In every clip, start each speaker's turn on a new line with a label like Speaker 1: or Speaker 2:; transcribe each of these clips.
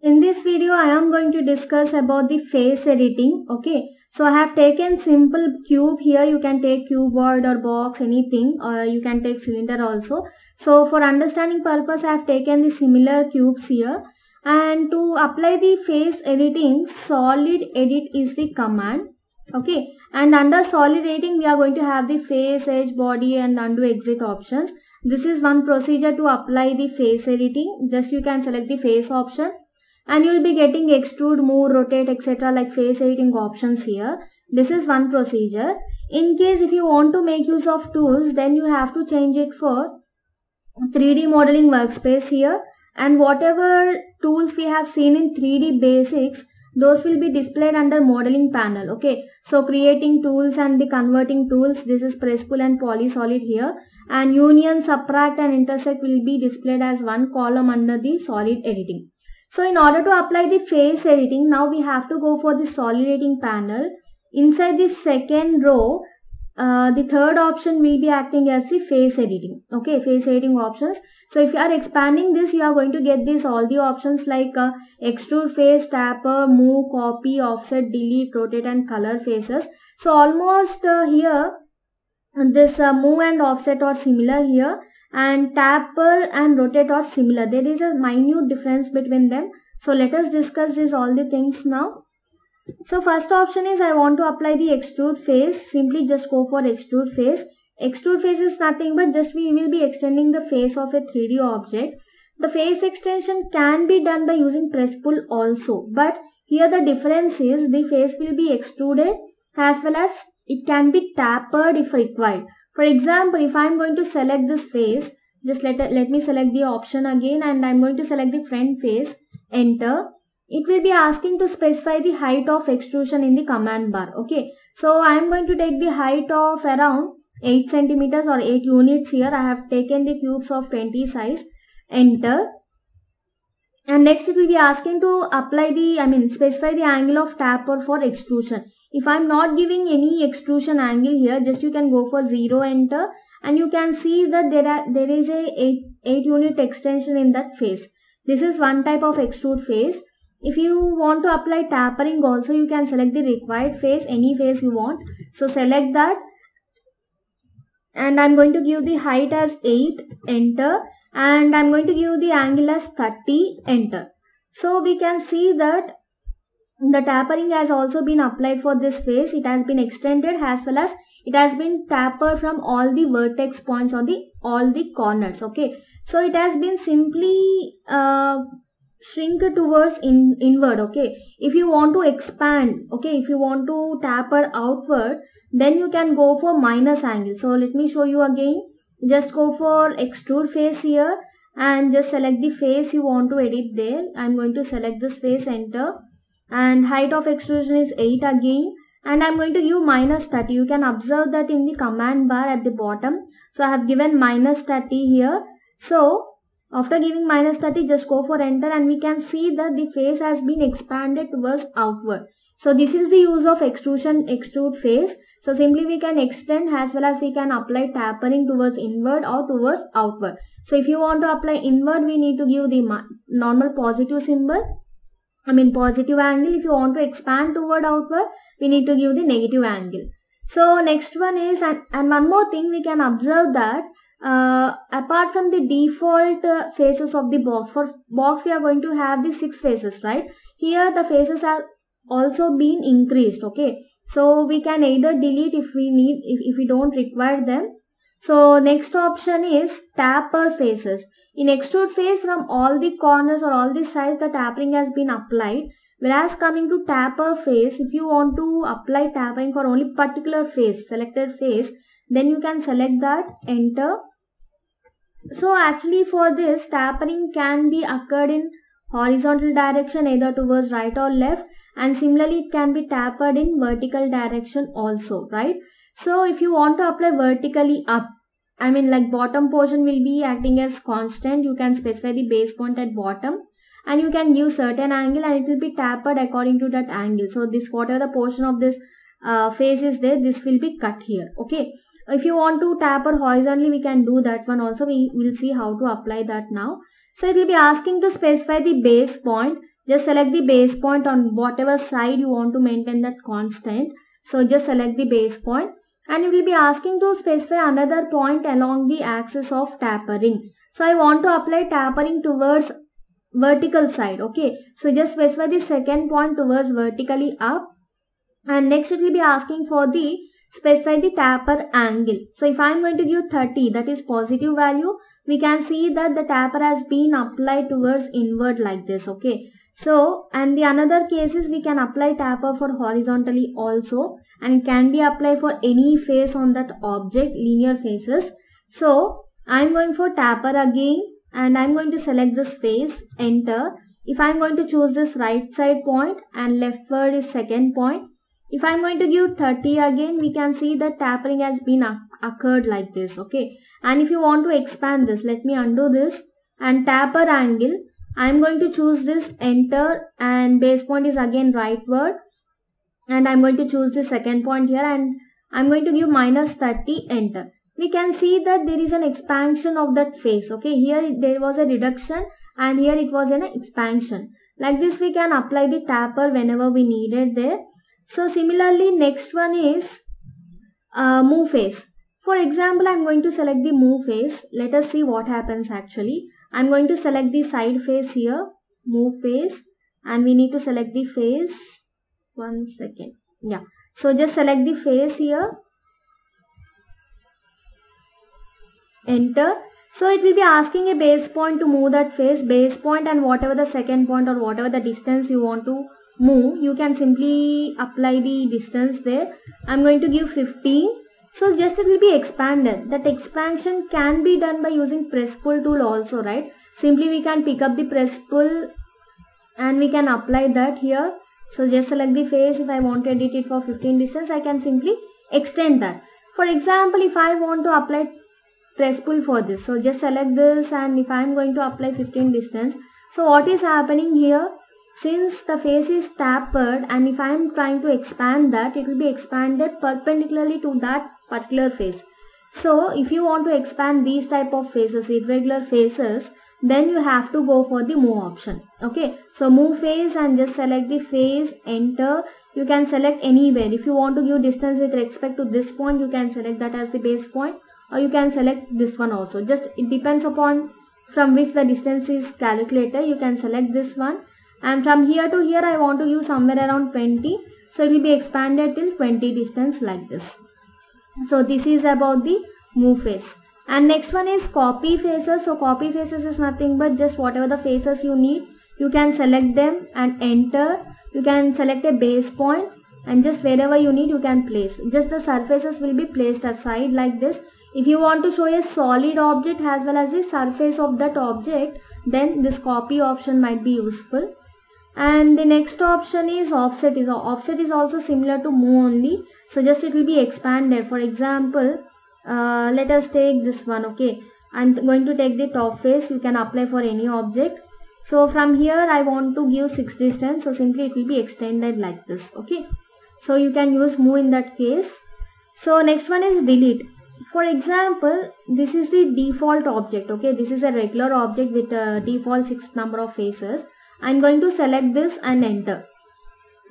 Speaker 1: In this video, I am going to discuss about the face editing. Okay, so I have taken simple cube here. You can take cuboid or box, anything, or you can take cylinder also. So for understanding purpose, I have taken the similar cubes here. And to apply the face editing, solid edit is the command. Okay, and under solid editing, we are going to have the face, edge, body, and undo exit options. This is one procedure to apply the face editing. Just you can select the face option and you will be getting extrude, move, rotate, etc. like face editing options here. This is one procedure. In case if you want to make use of tools, then you have to change it for 3D modeling workspace here, and whatever tools we have seen in 3D basics, those will be displayed under modeling panel. Okay, so creating tools and the converting tools, this is press pull and polysolid here, and union, subtract and intersect will be displayed as one column under the solid editing. So in order to apply the face editing, now we have to go for the solid editing panel. Inside the second row, the third option will be acting as the face editing. Okay, face editing options. So if you are expanding this, you are going to get this all the options like extrude face, taper, move, copy, offset, delete, rotate and color faces. So almost here this move and offset are similar here, and taper and rotate are similar. There is a minute difference between them. So let us discuss this all the things now. So first option is I want to apply the extrude face. Simply just go for extrude face. Extrude face is nothing but just we will be extending the face of a 3D object. The face extension can be done by using press pull also, but here the difference is the face will be extruded as well as it can be tapered if required. For example, if I am going to select this face, just let me select the option again, and I am going to select the front face, enter. It will be asking to specify the height of extrusion in the command bar. Okay, so I am going to take the height of around 8 centimeters or 8 units here. I have taken the cubes of 20 size, enter. And next it will be asking to apply the, specify the angle of taper for extrusion. If I am not giving any extrusion angle here, just you can go for 0, enter, and you can see that there is a 8 unit extension in that face. This is one type of extrude face. If you want to apply tapering also, you can select the required face, any face you want. So select that, and I'm going to give the height as 8, enter, and I'm going to give the angle as 30, enter. So we can see that the tapering has also been applied for this face. It has been extended as well as it has been tapered from all the vertex points on all the corners. Okay, so it has been simply shrink towards inward. Okay, if you want to expand, okay, if you want to taper outward, then you can go for minus angle. So let me show you again. Just go for extrude face here and just select the face you want to edit there. I'm going to select this face, enter, and height of extrusion is 8 again, and I'm going to give minus 30. You can observe that in the command bar at the bottom. So I have given minus 30 here. So after giving minus 30, just go for enter, and we can see that the face has been expanded towards outward. So this is the use of extrude face. So simply we can extend as well as we can apply tapering towards inward or towards outward. So if you want to apply inward, we need to give the normal positive symbol, positive angle. If you want to expand toward outward, we need to give the negative angle. So next one is, and one more thing we can observe that apart from the default faces of the box, for box we are going to have the 6 faces, right? Here the faces have also been increased. Okay, so we can either delete if we need, if we don't require them. So next option is taper faces. In extrude face, from all the corners or all the sides the tapering has been applied. Whereas coming to taper face, if you want to apply tapering for only particular face, selected face, then you can select that, enter. So actually for this, tapering can be occurred in horizontal direction, either towards right or left, and similarly it can be tapered in vertical direction also, right? So if you want to apply vertically up, like bottom portion will be acting as constant, you can specify the base point at bottom, and you can give certain angle and it will be tapered according to that angle. So this, whatever the portion of this face is there, this will be cut here. Okay, if you want to taper horizontally, we can do that one also. We will see how to apply that now. So it will be asking to specify the base point. just select the base point on whatever side you want to maintain that constant. So just select the base point, and it will be asking to specify another point along the axis of tapering. So I want to apply tapering towards vertical side. Okay, so just specify the second point towards vertically up, and next it will be asking for the specify the taper angle. So if I am going to give 30, that is positive value, we can see that the taper has been applied towards inward like this. Okay, so and the another cases we can apply taper for horizontally also, and it can be applied for any face on that object, linear faces. So I am going for taper again, and I am going to select this face, enter. If I am going to choose this right side point and leftward is second point, if I am going to give 30 again, we can see that tapering has been occurred like this. Okay, and if you want to expand this, let me undo this, and taper angle, I am going to choose this, enter, and base point is again rightward, and I am going to choose the second point here, and I am going to give minus 30, enter. We can see that there is an expansion of that face. Okay, here there was a reduction and here it was an expansion. Like this we can apply the taper whenever we need it there. So similarly, next one is move face. For example, I am going to select the move face. Let us see what happens actually. I am going to select the side face here, move face, and we need to select the face. One second. Yeah. So just select the face here, enter. So it will be asking a base point to move that face, base point, and whatever the second point or whatever the distance you want to move, you can simply apply the distance there. I'm going to give 15. So just it will be expanded. That expansion can be done by using press pull tool also, right? Simply we can pick up the press pull and we can apply that here. So just select the face. If I want to edit it for 15 distance, I can simply extend that. For example, if I want to apply press pull for this, so just select this, and if I am going to apply 15 distance, so what is happening here? Since the face is tapered, and if I am trying to expand that, it will be expanded perpendicularly to that particular face. So if you want to expand these type of faces, irregular faces, then you have to go for the move option. Okay, so move face and just select the face, enter. You can select anywhere. If you want to give distance with respect to this point, you can select that as the base point, or you can select this one also. Just it depends upon from which the distance is calculated. You can select this one, and from here to here I want to use somewhere around 20, so it will be expanded till 20 distance like this. So this is about the move face. And next one is copy faces. So copy faces is nothing but just whatever the faces you need, you can select them and enter. You can select a base point, and just wherever you need you can place. Just the surfaces will be placed aside like this. If you want to show a solid object as well as the surface of that object, then this copy option might be useful. And the next option is offset. Offset is also similar to move only, so just it will be expanded. For example, let us take this one. Okay, I'm going to take the top face. You can apply for any object. So from here I want to give 6 distance, so simply it will be extended like this. Okay, so you can use move in that case. So next one is delete. For example, this is the default object. Okay, this is a regular object with a default 6 number of faces. I'm going to select this and enter.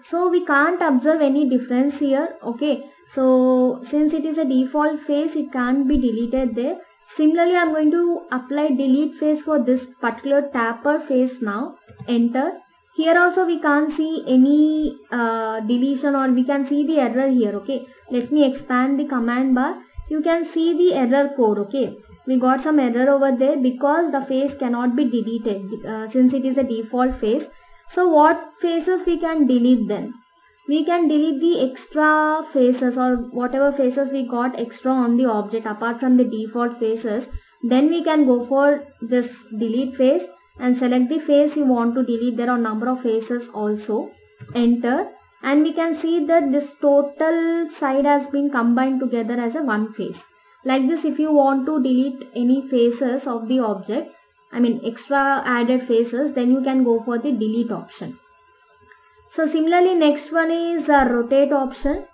Speaker 1: So we can't observe any difference here. Okay, so since it is a default face, it can't be deleted there. Similarly, I'm going to apply delete face for this particular taper face now. Enter. Here also we can't see any deletion, or we can see the error here. Okay, let me expand the command bar. You can see the error code. Okay, we got some error over there because the face cannot be deleted since it is a default face. So what faces we can delete then? We can delete the extra faces or whatever faces we got extra on the object apart from the default faces. Then we can go for this delete face and select the face you want to delete. There are number of faces also. Enter. And we can see that this total side has been combined together as a one face. Like this, if you want to delete any faces of the object, I mean extra added faces, then you can go for the delete option. So similarly, next one is a rotate option.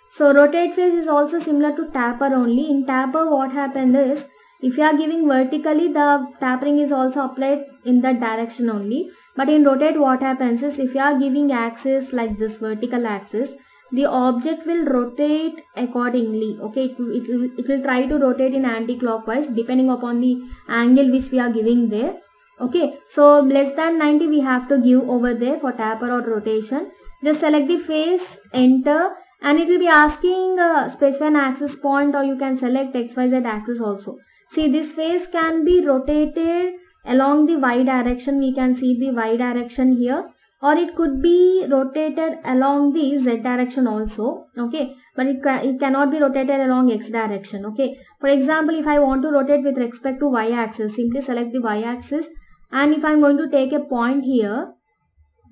Speaker 1: So rotate face is also similar to taper only. In taper, what happened is, if you are giving vertically, the tapering is also applied in that direction only. But in rotate, what happens is, if you are giving axis like this vertical axis, the object will rotate accordingly. Okay, it will try to rotate in anti-clockwise depending upon the angle which we are giving there. Okay, so less than 90 we have to give over there for taper or rotation. Just select the face, enter, and it will be asking specify an axis point, or you can select XYZ axis also. See, this face can be rotated along the Y direction. We can see the Y direction here, or it could be rotated along the Z direction also. Okay, but it cannot be rotated along X direction. Okay, for example, if I want to rotate with respect to Y axis, simply select the Y axis, and if I am going to take a point here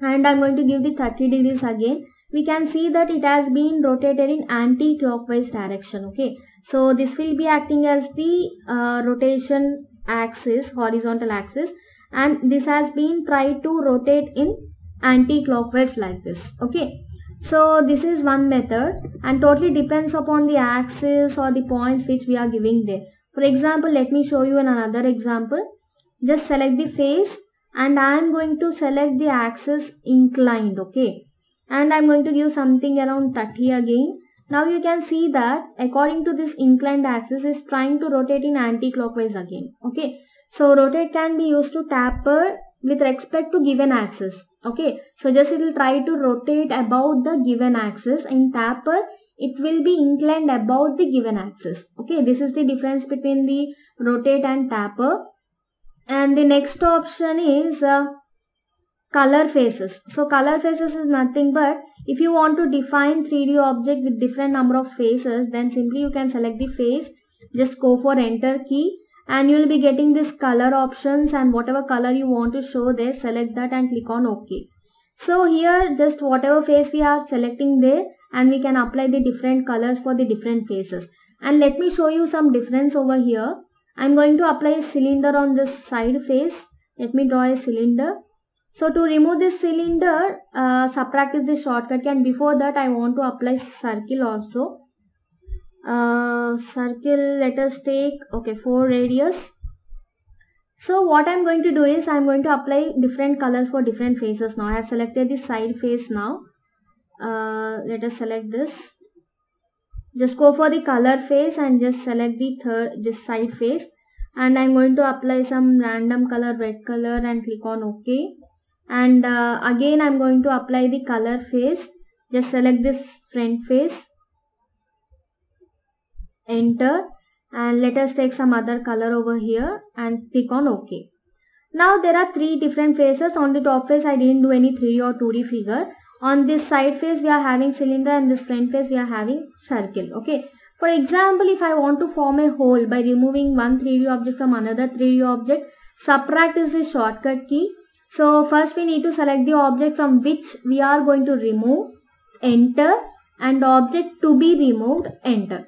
Speaker 1: and I am going to give the 30 degrees again, we can see that it has been rotated in anti-clockwise direction. Okay, so this will be acting as the rotation axis, horizontal axis, and this has been tried to rotate in anti-clockwise like this. Okay, so this is one method, and totally depends upon the axis or the points which we are giving there. For example, let me show you another example. Just select the face, and I am going to select the axis inclined. Okay, and I am going to give something around 30 again. Now you can see that according to this inclined axis is trying to rotate in anti-clockwise again. Okay, so rotate can be used to taper with respect to given axis. Okay, so just it will try to rotate about the given axis. In taper, it will be inclined about the given axis. Okay, this is the difference between the rotate and taper. And the next option is color faces. So color faces is nothing but, if you want to define 3D object with different number of faces, then simply you can select the face, just go for enter key, and you will be getting this color options, and whatever color you want to show there, select that and click on OK. So here just whatever face we are selecting there, and we can apply the different colors for the different faces. And let me show you some difference over here. I'm going to apply a cylinder on this side face. Let me draw a cylinder. So to remove this cylinder, subtract is the shortcut, and before that I want to apply circle also. Circle, let us take, okay, 4 radius. So what I'm going to do is, I'm going to apply different colors for different faces now. I have selected the side face now. Let us select this. Just go for the color face and just select this side face, and I'm going to apply some random color, red color, and click on OK. And again I'm going to apply the color face. Just select this front face, enter, and let us take some other color over here and click on OK. Now there are 3 different faces. On the top face I didn't do any 3D or 2D figure. On this side face we are having cylinder, and this front face we are having circle. Okay, for example, if I want to form a hole by removing one 3D object from another 3D object, subtract is the shortcut key. So first we need to select the object from which we are going to remove, enter, and object to be removed, enter.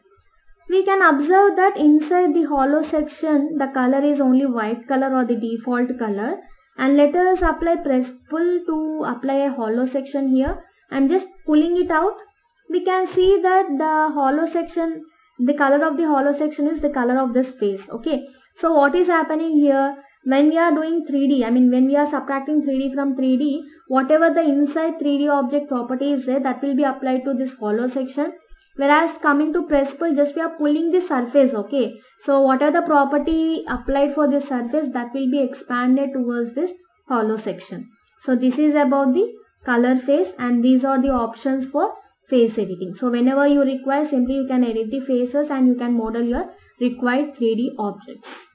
Speaker 1: We can observe that inside the hollow section the color is only white color or the default color. And let us apply press pull to apply a hollow section here. I'm just pulling it out. We can see that the hollow section, the color of the hollow section is the color of this face. Okay, so what is happening here? When we are doing 3D, I mean when we are subtracting 3D from 3D, whatever the inside 3D object property is there, that will be applied to this hollow section. Whereas coming to press pull, just we are pulling the surface. Okay, so what are the property applied for this surface, that will be expanded towards this hollow section. So this is about the color face, and these are the options for face editing. So whenever you require, simply you can edit the faces and you can model your required 3D objects.